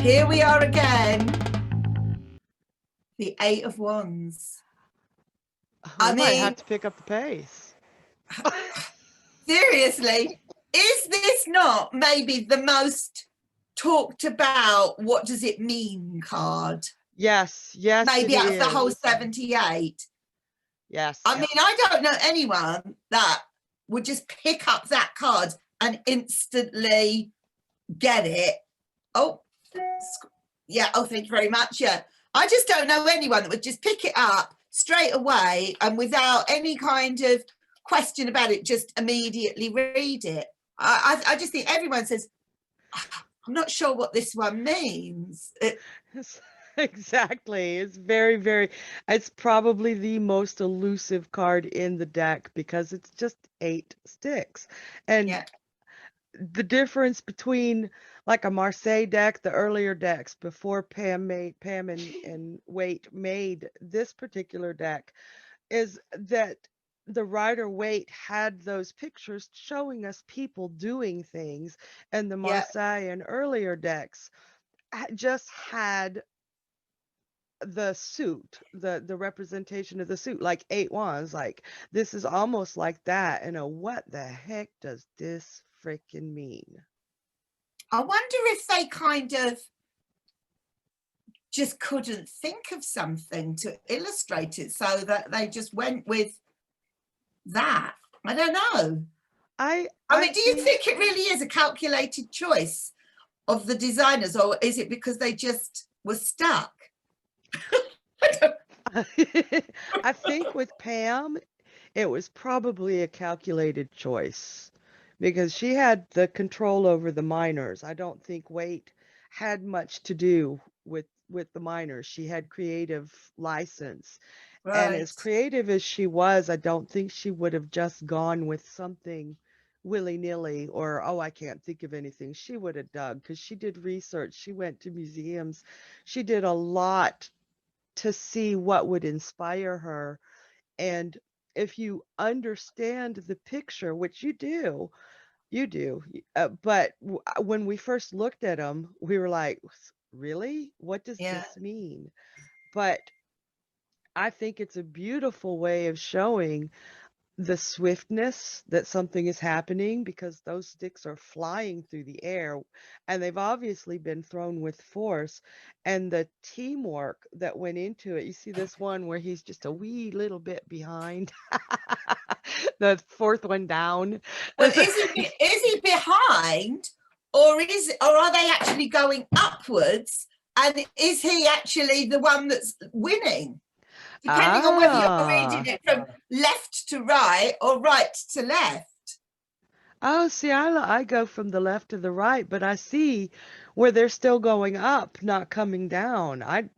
Here we are again. The Eight of Wands. We might have to pick up the pace. Seriously, is this not maybe the most talked about what does it mean card? Yes, Maybe out of the whole is. 78. Yes. I mean, I don't know anyone that would just pick up that card and instantly get it. Oh, yeah. Oh, thank you very much. Yeah. I just don't know anyone that would just pick it up straight away and without any kind of question about it, just immediately read it. I just think everyone says, I'm not sure what this one means. Exactly. It's very, very, it's probably the most elusive card in the deck because it's just 8 sticks. And Yeah. the difference between like a Marseille deck, the earlier decks before Pam and Waite made this particular deck, is that the Rider-Waite had those pictures showing us people doing things, and the Marseille and earlier decks just had the suit, the representation of the suit, like 8 wands. Like, this is almost like that. And what the heck does this freaking mean? I wonder if they kind of just couldn't think of something to illustrate it, so that they just went with that. I don't know. I mean, do you think it really is a calculated choice of the designers, or is it because they just were stuck? I think with Pam, it was probably a calculated choice because she had the control over the minors. I don't think Waite had much to do with the minors. She had creative license. Right. And as creative as she was, I don't think she would have just gone with something willy-nilly or, oh, I can't think of anything. She would have dug because she did research. She went to museums. She did a lot to see what would inspire her. And if you understand the picture, which you do, but when we first looked at them, we were like, really? What does this mean? But I think it's a beautiful way of showing the swiftness that something is happening because those sticks are flying through the air and they've obviously been thrown with force, and the teamwork that went into it. You see this one where he's just a wee little bit behind. The fourth one down. Well, is he behind, or are they actually going upwards, and is he actually the one that's winning? Depending on whether you're reading it from left to right or right to left. Oh, see, I go from the left to the right, but I see where they're still going up, not coming down. I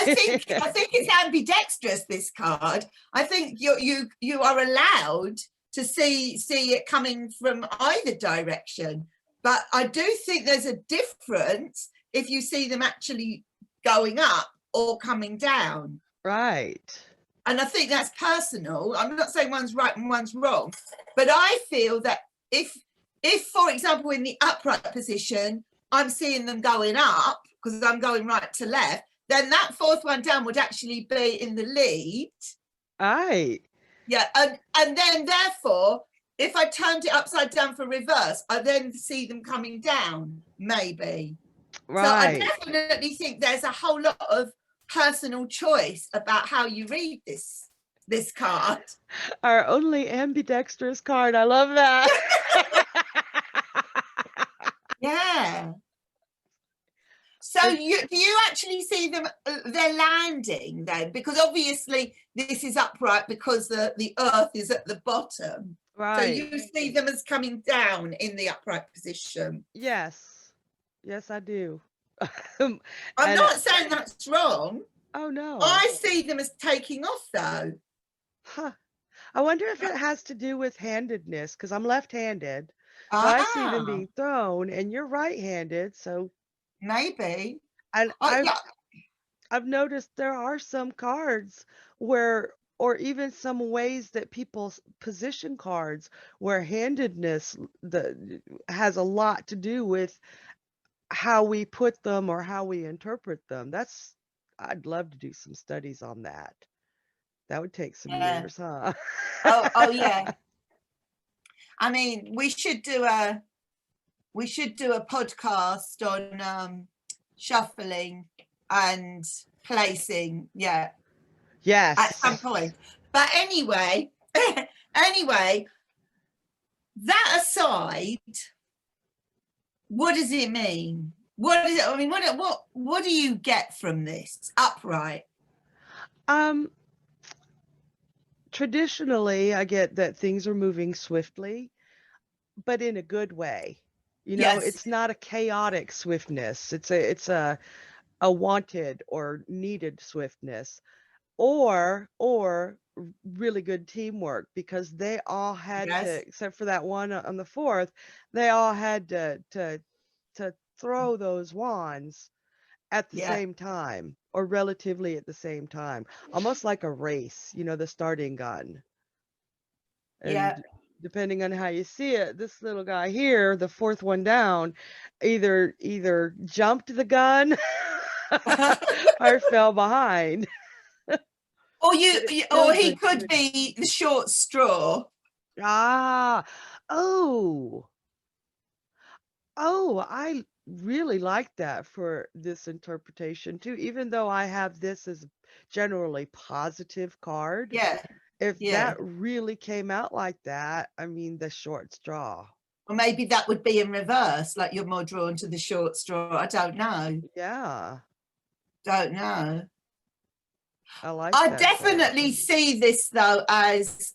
think it's ambidextrous, this card. I think you are allowed to see it coming from either direction, but I do think there's a difference if you see them actually going up or coming down. Right. And I think that's personal. I'm not saying one's right and one's wrong, but I feel that if for example, in the upright position, I'm seeing them going up because I'm going right to left, then that fourth one down would actually be in the lead. Right. Yeah, and then therefore, if I turned it upside down for reverse, I then see them coming down, maybe. Right. So I definitely think there's a whole lot of personal choice about how you read this card. Our only ambidextrous card. I love that. Yeah. So do you actually see them, they're landing then? Because obviously this is upright because the earth is at the bottom. Right. So you see them as coming down in the upright position? Yes. Yes, I do. I'm not saying that's wrong. Oh, no. I see them as taking off, though. Huh. I wonder if it has to do with handedness, because I'm left-handed. So I see them being thrown, and you're right-handed, so... Maybe. And I've noticed there are some cards where, or even some ways that people position cards where handedness has a lot to do with how we put them or how we interpret them. I'd love to do some studies on that. That would take some Yeah. years, huh? Oh yeah. I mean, we should do a podcast on shuffling and placing, yeah, at some Yes. point. But anyway, anyway, that aside, what does it mean? What is it? I mean, what do you get from this upright? Um, Traditionally, I get that things are moving swiftly, but in a good way. You know, Yes, it's not a chaotic swiftness. It's a wanted or needed swiftness, or really good teamwork, because they all had to, yes, except for that one on the fourth, they all had to throw those wands at the yeah, same time, or relatively at the same time, almost like a race, the starting gun. yeah. And depending on how you see it, this little guy here, the fourth one down, either jumped the gun or fell behind. Or But it's still or he good. could be the short straw. Ah, oh, I really like that for this interpretation too, even though I have this as a generally positive card. Yeah, If yeah. that really came out like that, I mean, the short straw. Or maybe that would be in reverse, like you're more drawn to the short straw. I don't know. Yeah, Don't know. I like I that better. definitely see this though as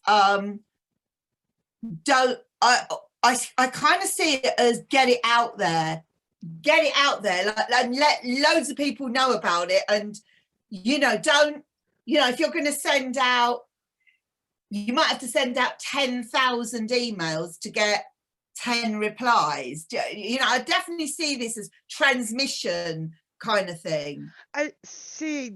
don't I kind of see it as get it out there, like let loads of people know about it, and don't if you're going to send out, you might have to send out 10,000 emails to get 10 replies. I definitely see this as transmission kind of thing. I see,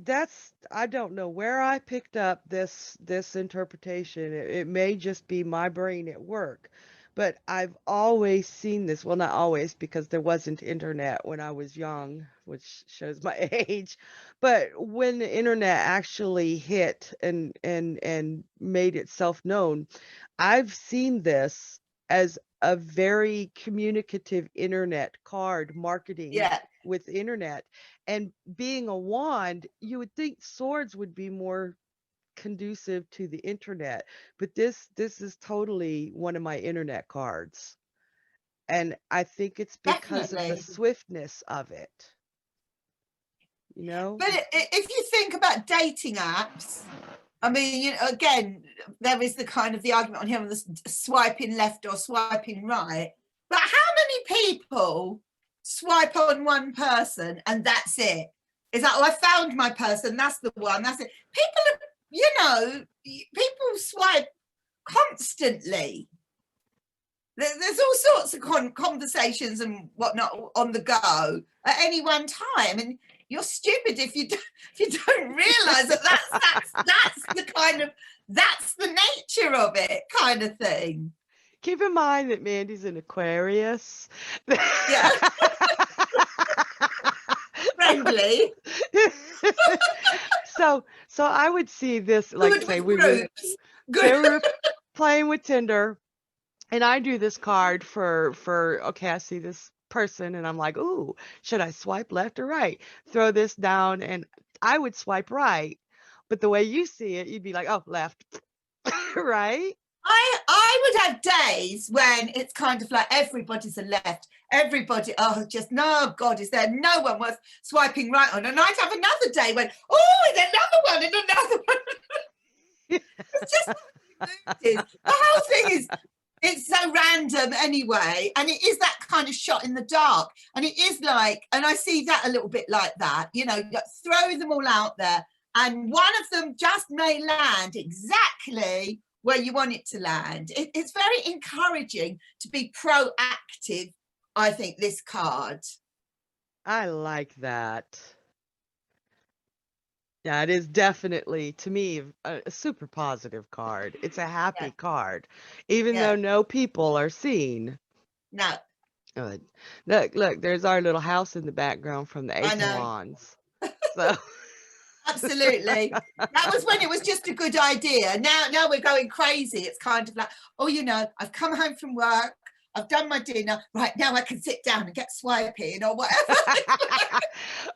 I don't know where I picked up this interpretation. It may just be my brain at work, but I've always seen this. Well, not always, because there wasn't internet when I was young, which shows my age. But when the internet actually hit and made itself known, I've seen this as a very communicative internet card marketing Yeah, with internet. And being a wand, you would think swords would be more conducive to the internet, but this is totally one of my internet cards. And I think it's because of the definitely. swiftness of it, you know? But if you think about dating apps, I mean, again, there is the kind of the argument on here on the swiping left or swiping right. But how many people swipe on one person and that's it? It's like, oh, I found my person, that's the one, that's it. People swipe constantly. There's all sorts of conversations and whatnot on the go at any one time, and you're stupid if you don't realize that's the kind of that's the nature of it, kind of thing. Keep in mind that Mandy's an Aquarius. Yeah, friendly, So I would see this, like good say with we were groups, say good. we were playing with Tinder, and I do this card for okay, I see this person and I'm like, "Ooh, should I swipe left or right?" Throw this down and I would swipe right. But the way you see it, you'd be like, "Oh, left." Right? I would have days when it's kind of like everybody's a left, everybody, oh, just no, God, is there no one worth swiping right on? And I'd have another day when, oh, and another one, and another one. It's just the whole thing is, it's so random anyway, and it is that kind of shot in the dark, and it is like, and I see that a little bit like that, throw them all out there, and one of them just may land exactly where you want it to land. It's very encouraging to be proactive, I think, this card. I like that. Yeah, it is definitely, to me, a super positive card. It's a Yeah, happy card, even yeah, though no people are seen. no, Good. Look, there's our little house in the background from the I Eight of know. Wands. So Absolutely. That was when it was just a good idea. Now we're going crazy. It's kind of like, oh, I've come home from work, I've done my dinner. Right now I can sit down and get swiping or whatever.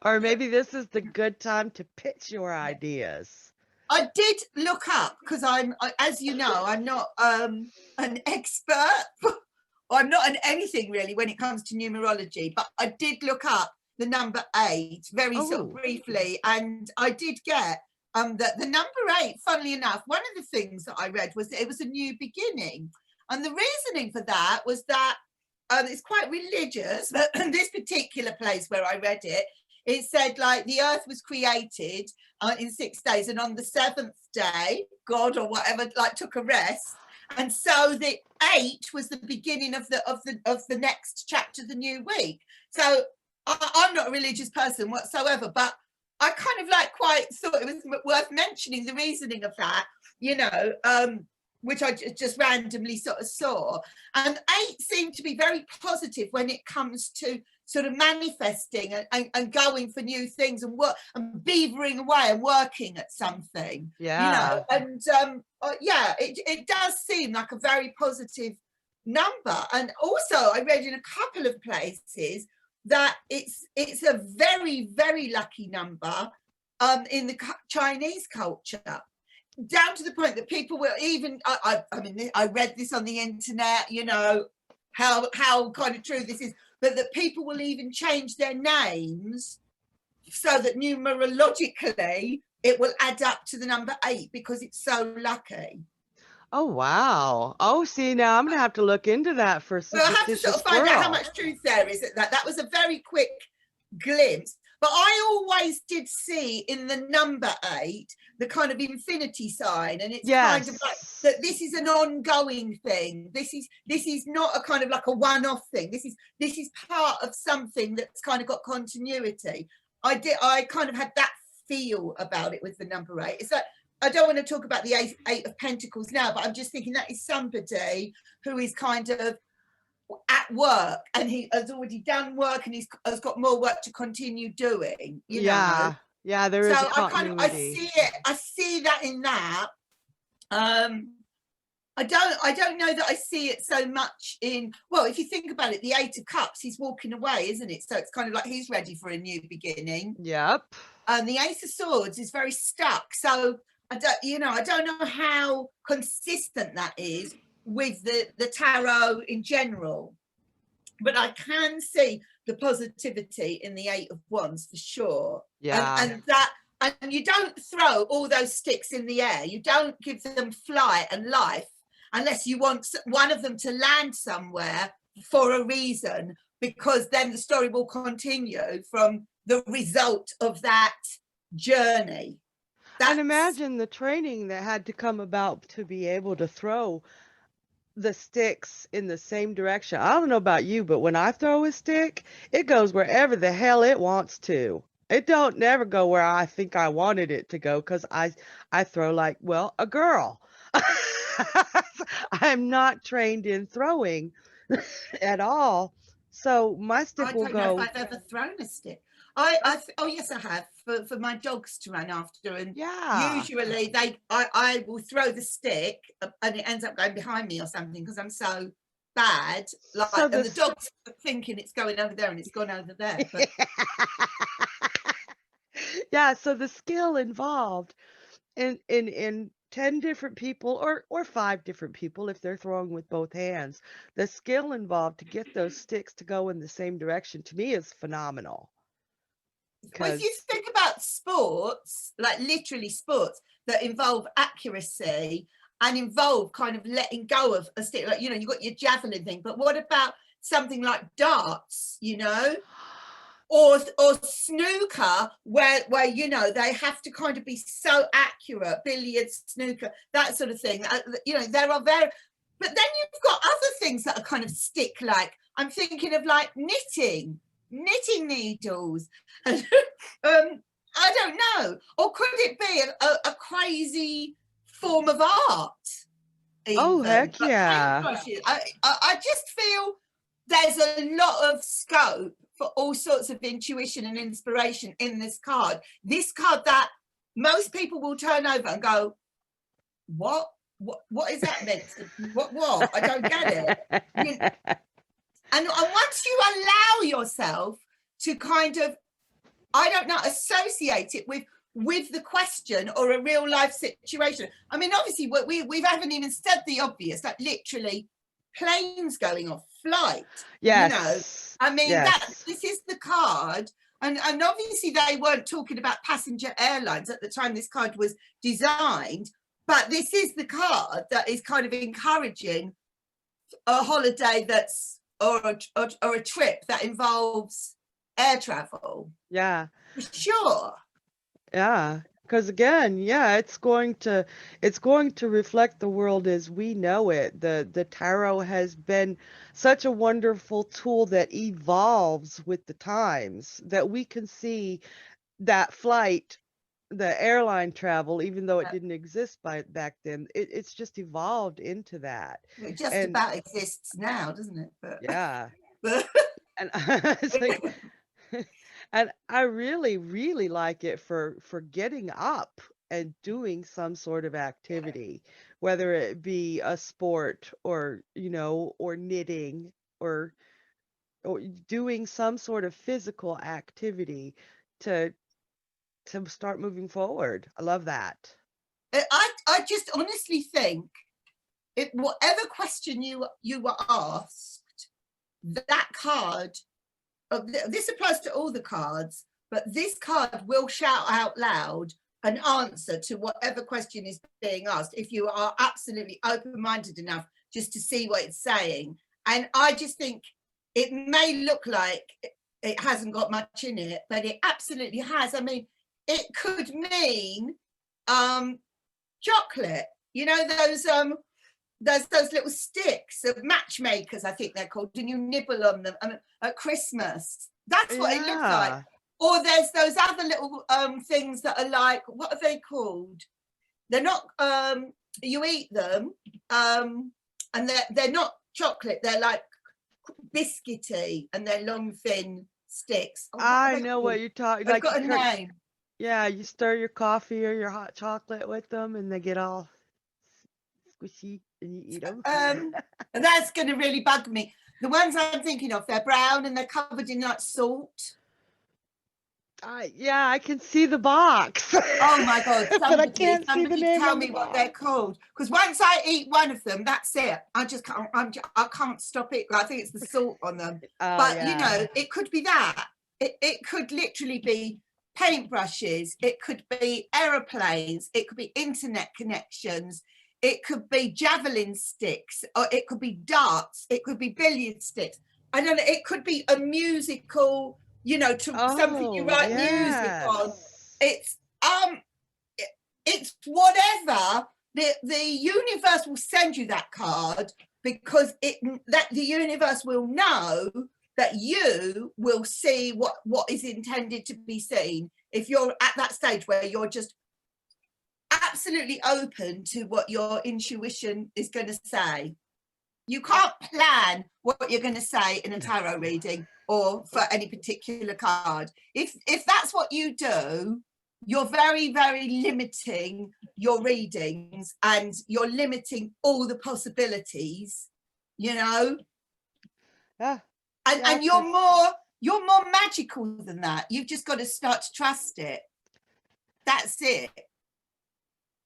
or maybe this is the good time to pitch your ideas. I did look up because as you know, I'm not an expert. I'm not an anything really when it comes to numerology, but I did look up the number 8 very sort of Oh, briefly, and I did get that the number 8, funnily enough, one of the things that I read was that it was a new beginning. And the reasoning for that was that it's quite religious, but this particular place where I read it, it said like the earth was created in 6 days, and on the 7th day, God or whatever like took a rest. And so the 8 was the beginning of the next chapter of the new week. So I'm not a religious person whatsoever, but I kind of like quite thought it was worth mentioning the reasoning of that, which I just randomly sort of saw. And 8 seemed to be very positive when it comes to sort of manifesting and going for new things and work and beavering away and working at something. yeah. And it does seem like a very positive number. And also I read in a couple of places that it's a very, very lucky number in the Chinese culture, down to the point that people will even I mean I read this on the internet, how kind of true this is, but that people will even change their names so that numerologically it will add up to the number 8 because it's so lucky. Oh, wow. Oh, see, now I'm gonna have to look into that for Well, I have to Superstitious sort of find out how Squirrel. much truth there is at that. That was a very quick glimpse. But I always did see in the number 8 the kind of infinity sign, and it's kind of like Yes. that this is an ongoing thing. This is not a kind of like a one-off thing. This is part of something that's kind of got continuity. I kind of had that feel about it with the number 8. It's like, I don't want to talk about the eight of Pentacles now, but I'm just thinking that is somebody who is kind of at work and he has already done work and has got more work to continue doing, Yeah. Yeah, there So is a I continuity. see it. I see that in that. I don't know that I see it so much in, well, if you think about it, the 8 of Cups, he's walking away, isn't it? So it's kind of like he's ready for a new beginning. Yep. And the Ace of Swords is very stuck. So I don't know how consistent that is with the tarot in general, but I can see the positivity in the 8 of Wands for sure. Yeah. And you don't throw all those sticks in the air. You don't give them flight and life unless you want one of them to land somewhere for a reason, because then the story will continue from the result of that journey. And imagine the training that had to come about to be able to throw the sticks in the same direction. I don't know about you, but when I throw a stick, it goes wherever the hell it wants to. It don't never go where I think I wanted it to go, because I throw like, well, a girl. I'm not trained in throwing at all. So my stick I will don't know if go, I've ever thrown a stick. Oh yes, I have, for my dogs to run after, and yeah. usually I will throw the stick and it ends up going behind me or something because I'm so bad. So And the this, dog's thinking it's going over there and it's gone over there. But yeah, so the skill involved in 10 different people, or 5 different people if they're throwing with both hands, the skill involved to get those sticks to go in the same direction to me is phenomenal. if you Because think about sports, like literally sports that involve accuracy and involve kind of letting go of a stick, like you've got your javelin thing, but what about something like darts, or snooker, where they have to kind of be so accurate, billiards, snooker, that sort of thing. There are very, but then you've got other things that are kind of stick like. I'm thinking of like knitting needles. I don't know, or could it be a crazy form of art? oh Even heck like yeah. paintbrushes. I just feel there's a lot of scope for all sorts of intuition and inspiration in this card. This card that most people will turn over and go, what is that meant to, what I don't get it. And once you allow yourself to kind of, I don't know, associate it with the question or a real life situation. I mean, obviously we haven't even said the obvious, like literally planes going off, flight. Yes. You know, I mean, yes. this is the card. And obviously they weren't talking about passenger airlines at the time this card was designed, but this is the card that is kind of encouraging a holiday that's, or a trip that involves air travel. Yeah. For sure. Yeah. Because again, yeah, it's going to reflect the world as we know it. The tarot has been such a wonderful tool that evolves with the times, that we can see that flight, the airline travel, even though it didn't exist back then, it's just evolved into that. It just about exists now, doesn't it? But yeah. And it's like, and I really, really like it for getting up and doing some sort of activity, whether it be a sport or, or knitting or doing some sort of physical activity to start moving forward. I love that. I just honestly think whatever question you were asked, that card, this applies to all the cards, but this card will shout out loud an answer to whatever question is being asked if you are absolutely open-minded enough just to see what it's saying. And I just think it may look like it hasn't got much in it, but it absolutely has. I mean, it could mean chocolate, you know, those little sticks of matchmakers, I think they're called, and you nibble on them at Christmas. That's what it looks like. Or there's those other little things that are like, what are they called? They're not, you eat them, and they're not chocolate, they're like biscuity, and they're long, thin sticks. Oh, I know what you're talking about. I've got a name. Yeah, you stir your coffee or your hot chocolate with them, and they get all squishy, and you eat them. That's going to really bug me. The ones I'm thinking of, they're brown and they're covered in like salt. Yeah, I can see the box. Oh my God! But I can't see the name. Tell me what they're called, because once I eat one of them, that's it. I just can't. I can't stop it. I think it's the salt on them. But yeah. You know, it could be that. It could literally be paintbrushes. It could be aeroplanes. It could be internet connections. It could be javelin sticks, or it could be darts. It could be billiard sticks. I don't know. It could be a musical, you know, something you write music on. It's whatever. The universe will send you that card, because that the universe will know that you will see what is intended to be seen. If you're at that stage where you're just absolutely open to what your intuition is going to say. You can't plan what you're going to say in a tarot reading or for any particular card. If that's what you do, you're very, very limiting your readings, and you're limiting all the possibilities, you know. Yeah. And you're more magical than that. You've just got to start to trust it. That's it.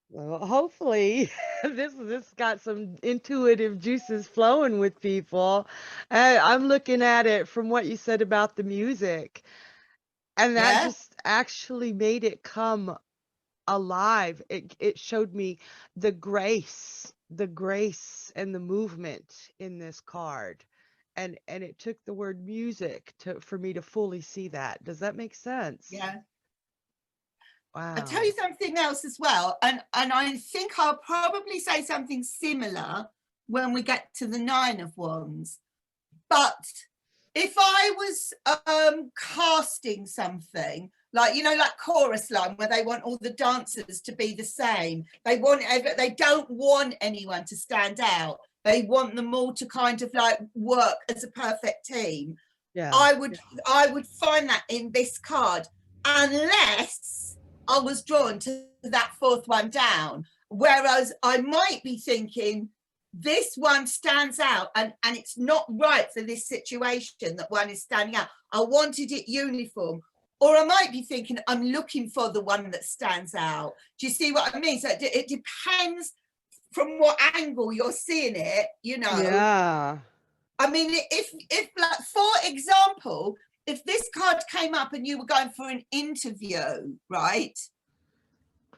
Well, hopefully this got some intuitive juices flowing with people. I'm looking at it from what you said about the music, and that just actually made it come alive. It showed me the grace and the movement in this card, and it took the word music for me to fully see that. Does that make sense? Yeah. Wow. I'll tell you something else as well, and I think I'll probably say something similar when we get to the Nine of Wands. But if I was casting something, like, you know, like Chorus Line, where they want all the dancers to be the same, they don't want anyone to stand out, they want them all to kind of like work as a perfect team. Yeah. I would find that in this card, unless I was drawn to that fourth one down. Whereas I might be thinking this one stands out and it's not right for this situation that one is standing out. I wanted it uniform. Or I might be thinking I'm looking for the one that stands out. Do you see what I mean? So it depends from what angle you're seeing it, you know. Yeah. I mean, if like, for example, if this card came up and you were going for an interview, right?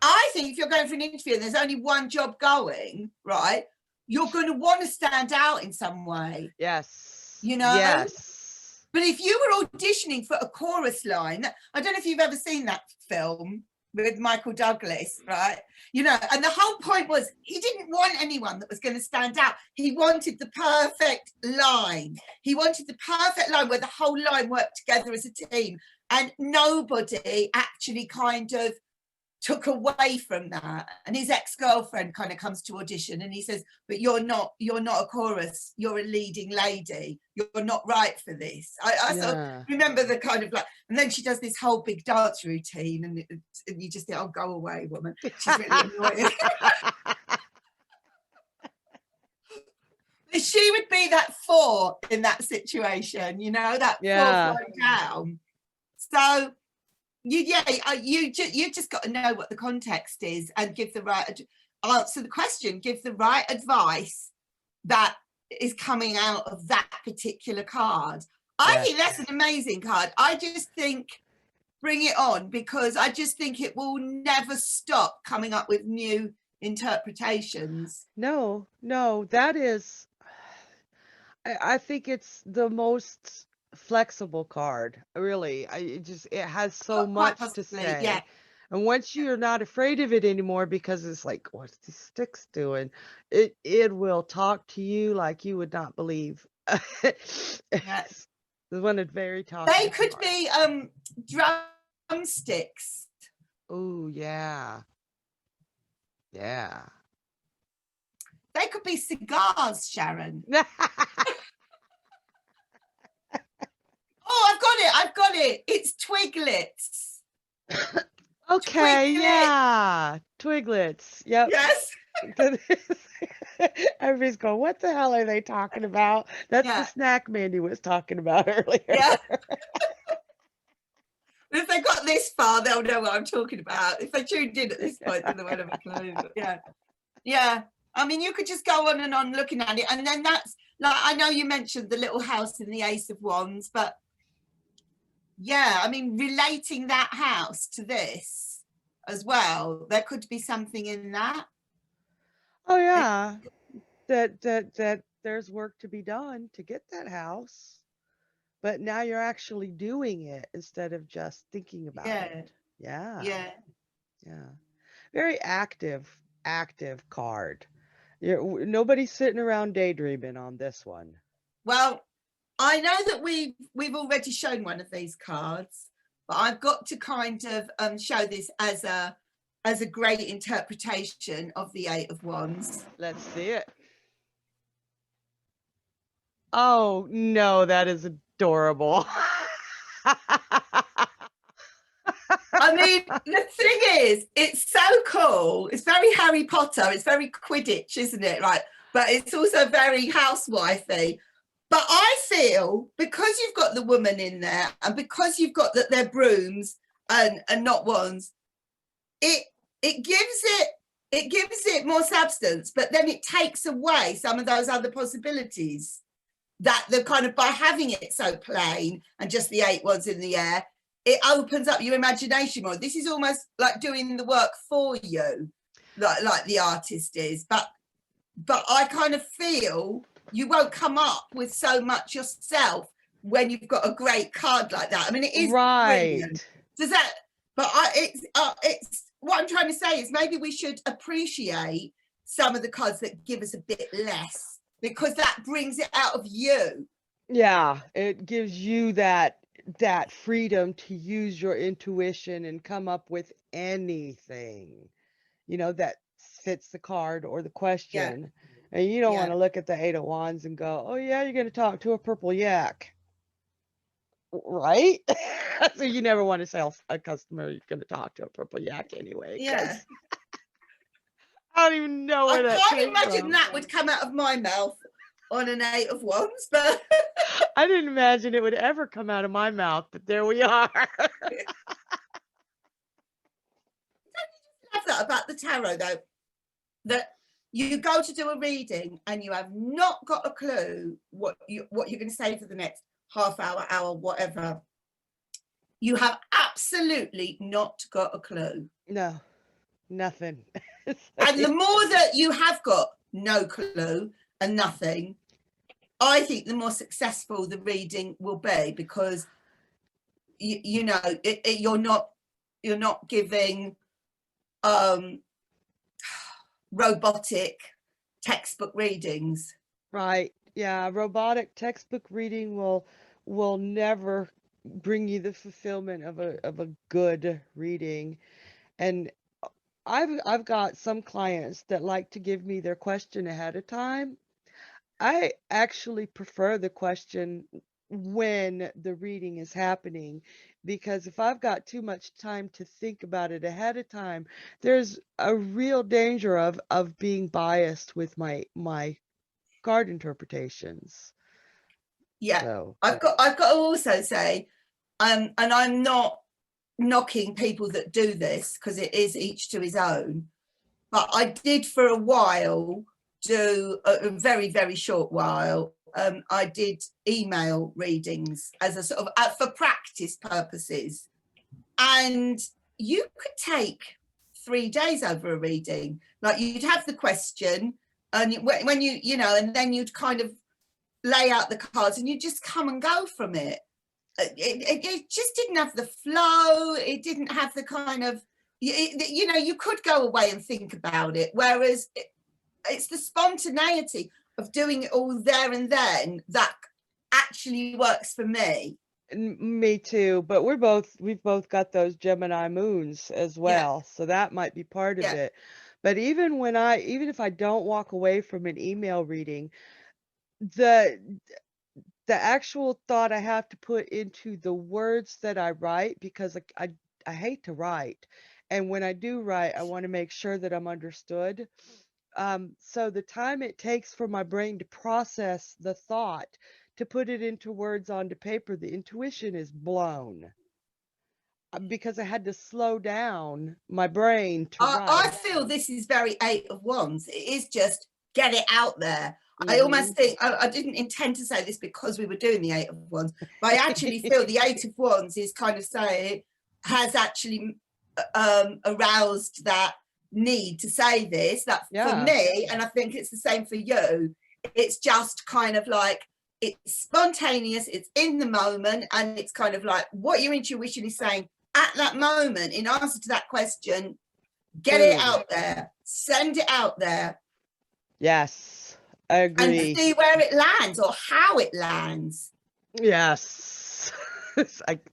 I think if you're going for an interview and there's only one job going, right, you're going to want to stand out in some way. Yes. You know? Yes. But if you were auditioning for a chorus line, I don't know if you've ever seen that film with Michael Douglas, right? You know, and the whole point was he didn't want anyone that was going to stand out. He wanted the perfect line. He wanted the perfect line where the whole line worked together as a team. And nobody actually kind of took away from that. And his ex-girlfriend kind of comes to audition and he says, but you're not a chorus, you're a leading lady, you're not right for this. I sort of remember the kind of like, and then she does this whole big dance routine and you just think, oh, go away, woman, she's really annoying. She would be that 4 in that situation, you know, that 4th line down. So you just got to know what the context is and give the right answer the question, give the right advice that is coming out of that particular card. I think that's an amazing card. I just think bring it on, because I just think it will never stop coming up with new interpretations. No, that is, I think it's the most flexible card, really. It has so much to say. Yeah. And once you're not afraid of it anymore, because it's like, what's these sticks doing? It will talk to you like you would not believe. Yes. The one that's very talkative. They could be drumsticks. Oh, yeah. Yeah. They could be cigars, Sharon. Oh, I've got it. It's twiglets. Okay, yeah. Twiglets. Yep. Yes. Everybody's going, what the hell are they talking about? That's the snack Mandy was talking about earlier. Yeah. If they got this far, they'll know what I'm talking about. If they tuned in at this point, then they won't have a clue. But yeah. Yeah. I mean, you could just go on and on looking at it. And then that's, like, I know you mentioned the little house in the Ace of Wands, but yeah, I mean, relating that house to this as well, there could be something in that. Oh, yeah. That there's work to be done to get that house. But now you're actually doing it instead of just thinking about it. Yeah. Yeah. Yeah. Very active card. Nobody's sitting around daydreaming on this one. Well, I know that we've already shown one of these cards, but I've got to kind of show this as a great interpretation of the Eight of Wands. Let's see it. Oh, no, that is adorable. I mean, the thing is, it's so cool. It's very Harry Potter. It's very Quidditch, isn't it? Right. But it's also very housewifey. But I feel because you've got the woman in there and because you've got that they're brooms and not wands, it gives it more substance, but then it takes away some of those other possibilities that the kind of, by having it so plain and just the 8 wands in the air, it opens up your imagination more. This is almost like doing the work for you, like the artist is. But I kind of feel you won't come up with so much yourself when you've got a great card like that. I mean, it is brilliant. Does that? But it's what I'm trying to say is maybe we should appreciate some of the cards that give us a bit less, because that brings it out of you. Yeah, it gives you that freedom to use your intuition and come up with anything, that fits the card or the question. And you don't want Yeah. to look at the Eight of Wands and go, oh, yeah, you're going to talk to a purple yak. Right? So you never want to sell a customer you're going to talk to a purple yak anyway, Yeah. because I don't even know I where that can't came imagine from. that would come out of my mouth on an 8 of Wands, but I didn't imagine it would ever come out of my mouth, but there we are. I love that about the tarot, though, that you go to do a reading and you have not got a clue what you're going to say for the next half hour, whatever. You have absolutely not got a clue. No, nothing. And the more that you have got no clue and nothing, I think the more successful the reading will be, because you know you're not giving robotic textbook readings. Right. Yeah, robotic textbook reading will never bring you the fulfillment of a good reading. And I've got some clients that like to give me their question ahead of time. I actually prefer the question when the reading is happening, because if I've got too much time to think about it ahead of time, there's a real danger of being biased with my card interpretations. Yeah, So, I've got to also say, and I'm not knocking people that do this, because it is each to his own, but I did for a while do a very, very short while. I did email readings as a sort of for practice purposes, and you could take 3 days over a reading. Like, you'd have the question, and when you know, and then you'd kind of lay out the cards, and you just come and go from it. It just didn't have the flow. It didn't have the kind of, you know, you could go away and think about it, whereas it's the spontaneity of doing it all there and then that actually works for me. me too, but we've both got those Gemini moons as Yeah, well, so that might be part of yeah, it. But even if I don't walk away from an email reading, the the actual thought I have to put into the words that I write, because I hate to write. And when I do write, I want to make sure that I'm understood. So the time it takes for my brain to process the thought, to put it into words onto paper, the intuition is blown, because I had to slow down my brain to I write. feel this is very 8 of Wands. It is just get it out there. I Hmm. almost think, I didn't intend to say this because we were doing the 8 of Wands, but I actually feel the 8 of Wands is kind of saying, has actually aroused that need to say this. That for Yeah. me, and I think it's the same for you, it's just kind of like, it's spontaneous, it's in the moment, and it's kind of like what your intuition is saying at that moment in answer to that question. Get it Boom. out there, send it out there, Yes, I and agree. see where it lands or how it lands. Yes.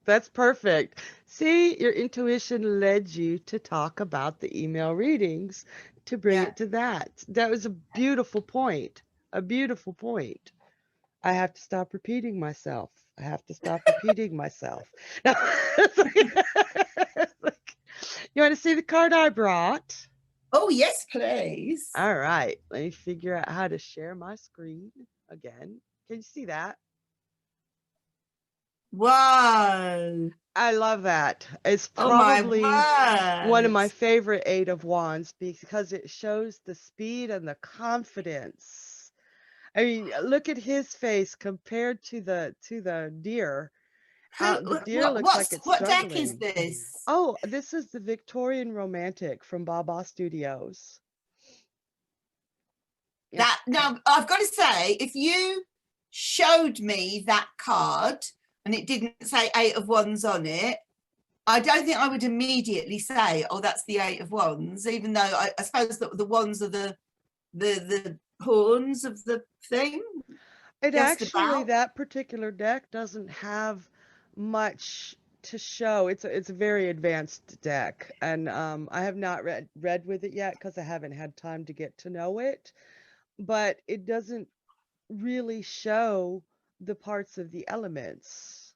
That's perfect. See, your intuition led you to talk about the email readings, to bring Yeah. it to that. That was a beautiful point. A beautiful point. I have to stop repeating myself. I have to stop repeating myself. Now, you want to see the card I brought? Oh, yes, please. All right. Let me figure out how to share my screen again. Can you see that? Whoa. I love that. It's Oh, my probably one of my word. favorite Eight of Wands, because it shows the speed and the confidence. I mean, look at his face compared to the deer. The deer looks like it's What deck is struggling. this? Oh, this is the Victorian Romantic from Baba Studios. Yeah. That, now, I've got to say, if you showed me that card and it didn't say 8 of Wands on it, I don't think I would immediately say, oh, that's the 8 of Wands, even though I suppose that the wands are the horns of the thing, It just actually, about. that particular deck doesn't have much to show. It's a very advanced deck, and I have not read with it yet because I haven't had time to get to know it. but it doesn't really show the parts of the elements.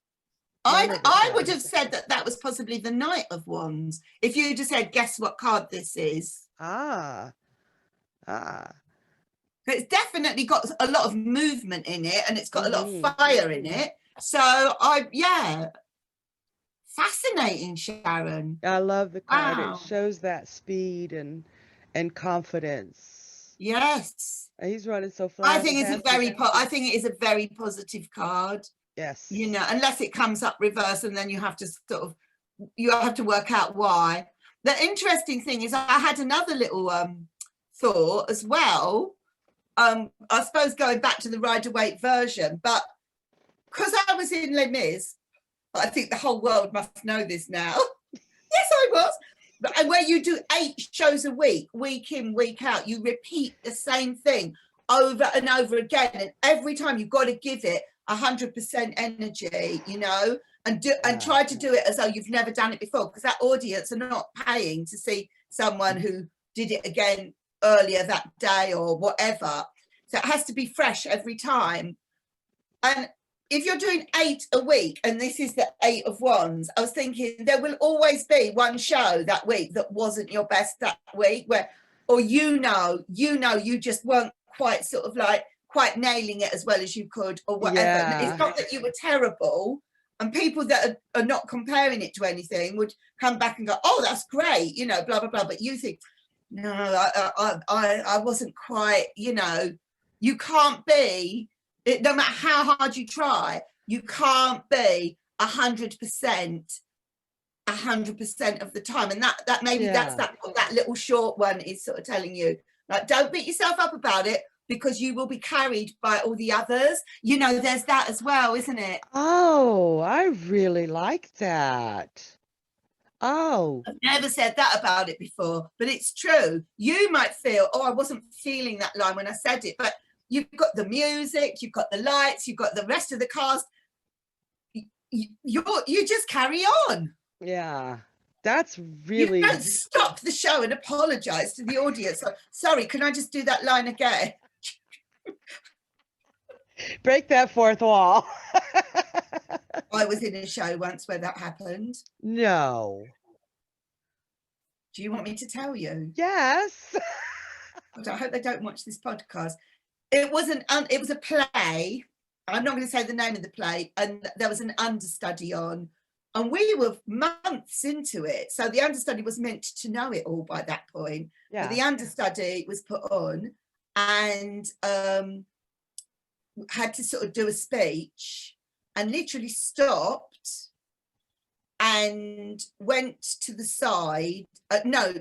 None of it I would have does. said that that was possibly the Knight of Wands. If you just said, guess what card this is? Ah, ah. It's definitely got a lot of movement in it, and it's got a lot of Mm-hmm. fire in it. So yeah, fascinating, Sharon. I love the card. It Wow. shows that speed and confidence. Yes. He's running so I fast. think it's a very I think it is a very positive card. Yes. You know, unless it comes up reverse, and then you have to sort of work out why. The interesting thing is I had another little thought as well. I suppose going back to the Rider-Waite version, but because I was in Les Mis, I think the whole world must know this now. Yes, I was. And where you do 8 shows a week in, week out, you repeat the same thing over and over again. And every time you've got to give it 100% energy, you know, and try to do it as though you've never done it before, because that audience are not paying to see someone who did it again earlier that day or whatever. So it has to be fresh every time. And if you're doing 8 a week, and this is the 8 of Wands, I was thinking there will always be one show that week that wasn't your best that week, where, or you just weren't quite sort of like quite nailing it as well as you could, or whatever. Yeah. It's not that you were terrible, and people that are not comparing it to anything would come back and go, oh, that's great, you know, blah blah blah. But you think, no, I wasn't quite, you know, you can't be. No matter how hard you try, you can't be 100% of the time. And that maybe that's that little short one is sort of telling you, like, don't beat yourself up about it, because you will be carried by all the others. You know, there's that as well, isn't it? Oh, I really like that. Oh. I've never said that about it before, but it's true. You might feel, oh, I wasn't feeling that line when I said it, but you've got the music, you've got the lights, you've got the rest of the cast. You just carry on. Yeah, that's really. You don't stop the show and apologize to the audience. So, sorry, can I just do that line again? Break that fourth wall. I was in a show once where that happened. No. Do you want me to tell you? Yes. I hope they don't watch this podcast. It was a play. I'm not going to say the name of the play, and there was an understudy on, and we were months into it. So the understudy was meant to know it all by that point. Yeah. But the understudy was put on and had to sort of do a speech, and literally stopped and went to the side. Oh no,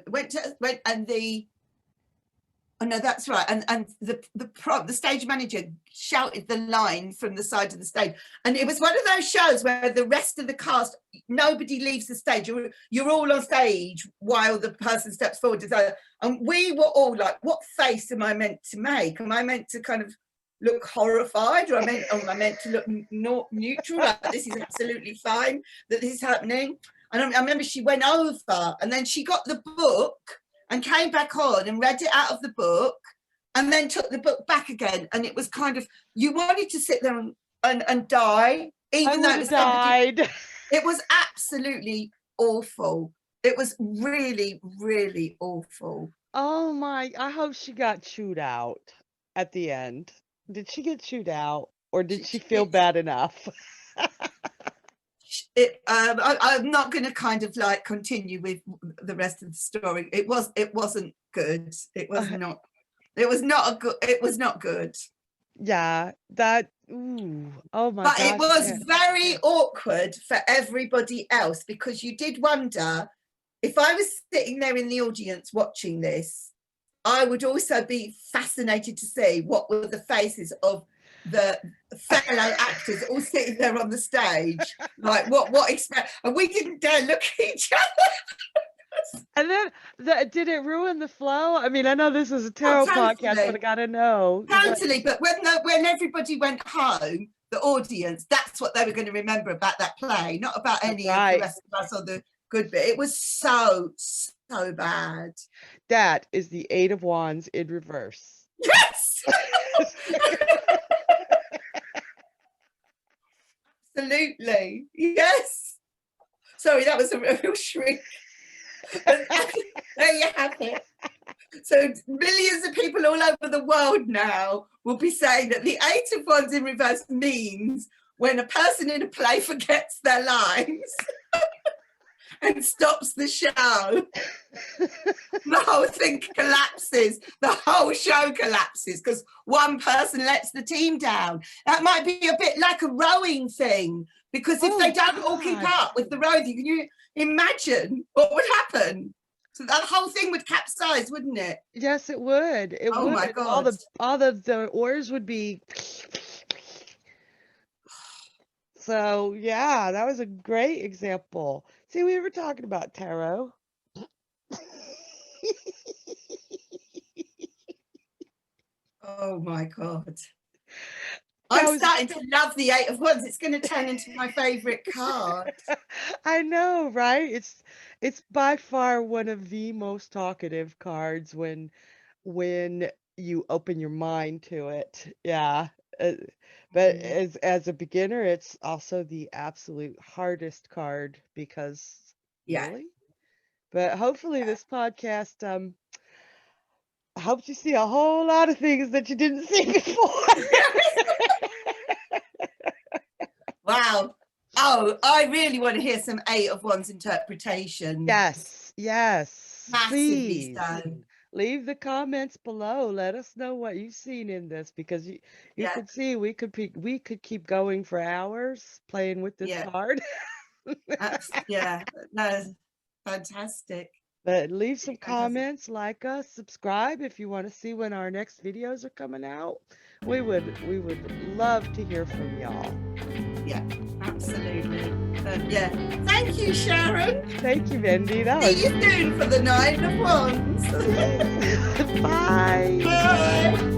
that's right. And the stage manager shouted the line from the side of the stage. And it was one of those shows where the rest of the cast, nobody leaves the stage. You're all on stage while the person steps forward. And we were all like, what face am I meant to make? Am I meant to kind of look horrified, or am I meant to look neutral? Like, this is absolutely fine that this is happening. And I remember she went over, and then she got the book and came back on and read it out of the book, and then took the book back again. And it was kind of, you wanted to sit there and die, even though it was died. It was absolutely awful. It was really, really awful. Oh my, I hope she got chewed out at the end. Did she get chewed out, or did she feel bad enough? I'm not going to kind of like continue with the rest of the story. It wasn't good. It was not good. Yeah, that. Ooh, oh my But gosh, it was very awkward for everybody else, because you did wonder, if I was sitting there in the audience watching this, I would also be fascinated to see what were the faces of the fellow actors all sitting there on the stage, like what expect, and we didn't dare look at each other. And then did it ruin the flow? I mean, I know this is a tarot podcast, but I gotta know. Totally, but when everybody went home, the audience, that's what they were going to remember about that play, not about any of the rest of us or the good bit. It was so bad. That is the 8 of Wands in reverse. Yes. Absolutely. Yes. Sorry, that was a real shriek. But there you have it. So millions of people all over the world now will be saying that the 8 of Wands in reverse means when a person in a play forgets their lines and stops the show, the whole thing collapses. The whole show collapses because one person lets the team down. That might be a bit like a rowing thing, because if they don't all keep up with the rowing, can you imagine what would happen? So that whole thing would capsize, wouldn't it? Yes, it would. It Oh would. my God. All the oars would be. So yeah, that was a great example. See, we were talking about tarot. Oh my God. That I'm was- starting to love the 8 of Wands. It's going to turn into my favorite card. I know, right? It's by far one of the most talkative cards when you open your mind to it. Yeah. But as a beginner, it's also the absolute hardest card because Yeah. really. But hopefully this podcast helps you see a whole lot of things that you didn't see before. Wow. Oh, I really want to hear some 8 of Wands interpretation. Yes, yes. Massively Please. so. Leave the comments below. Let us know what you've seen in this, because you Yeah. could see we could keep going for hours playing with this card. Yeah, no, fantastic. But leave some comments, like us, subscribe if you want to see when our next videos are coming out. We would love to hear from y'all. Yeah, absolutely. Yeah. Thank you, Sharon. Thank you, Mandy. See you soon for the 9 of Wands. Bye. Bye.